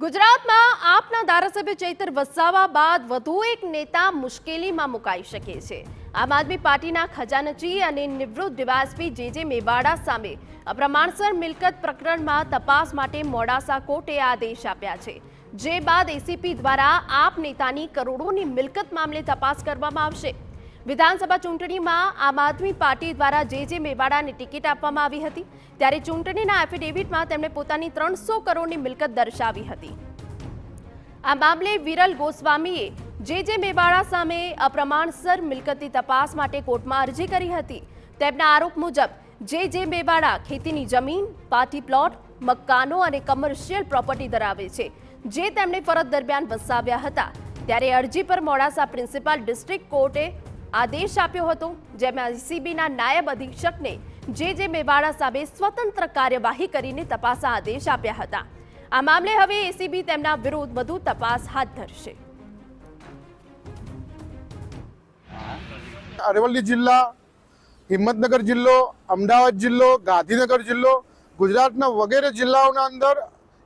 ગુજરાતમાં આપના ધારાસભ્ય ચૈતર વસાવા બાદ વધુ એક નેતા મુશ્કેલીમાં મુકાઈ શકે છે। આમ આદમી પાર્ટીના ખજાનચી અને નિવૃત્ત ડીવાયએસપી જે મેવાડા સામે અપ્રમાણસર મિલકત પ્રકરણમાં તપાસ માટે મોડાસા કોર્ટે આદેશ આપ્યા છે। જે બાદ એસીપી દ્વારા આપ નેતાની કરોડોની મિલકત મામલે તપાસ કરવામાં આવશે। વિધાનસભા ચૂંટણીમાં આમ આદમી પાર્ટી દ્વારા જે મેવાડાને ટિકિટ આપવામાં આવી હતી, ત્યારે ચૂંટણીના એફિડેવિટમાં તેમણે પોતાની 300 કરોડની મિલકત દર્શાવી હતી। આ મામલે વિરલ ગોસ્વામીએ જે મેવાડા સામે અપ્રમાણસર મિલકતની તપાસ માટે કોર્ટમાં અરજી કરી હતી। તેમના આરોપ મુજબ જે મેવાડા ખેતીની જમીન, પાર્ટી પ્લોટ, મકાનો અને કમર્શિયલ પ્રોપર્ટી ધરાવે છે, જે તેમણે ફરજ દરમિયાન વસાવ્યા હતા। ત્યારે અરજી પર મોડાસા પ્રિન્સિપાલ ડિસ્ટ્રિક્ટ કોર્ટે આદેશ આપ્યો હતો, જેમાં એસીબીના નાયબ અધિક્ષકને જે મેવાડા સામે સ્વતંત્ર કાર્યવાહી કરીને તપાસના આદેશ આપ્યા હતા। આ મામલે હવે એસીબી તેમના વિરુદ્ધ વધુ તપાસ હાથ ધરશે। અરવલ્લી જિલ્લા, હિંમતનગર જિલ્લો, અમદાવાદ જિલ્લો, ગાંધીનગર જિલ્લો, ગુજરાતના વગેરે જિલ્લાઓના અંદર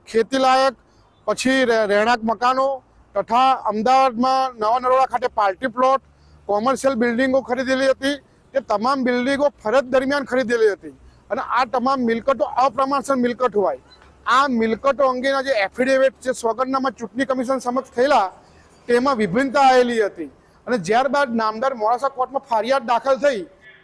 ખેતીલાયક પછી રહેણાંક મકાનો તથા અમદાવાદમાં નવા નરોડા ખાતે પાર્ટી પ્લોટ, કોમર્શિયલ બિલ્ડિંગો ખરીદેલી હતી। તે તમામ બિલ્ડિંગો ફરજ દરમિયાન ખરીદેલી હતી અને આ તમામ મિલકતો અપ્રમાણસર મિલકત હોય। આ મિલકતો અંગેના જે એફિડેવિટ જે સોગંદનામા ચૂંટણી કમિશન સમક્ષ થયેલા તેમાં વિભિન્નતા આવેલી હતી અને ત્યારબાદ નામદાર મોડાસા કોર્ટમાં ફરિયાદ દાખલ થઈ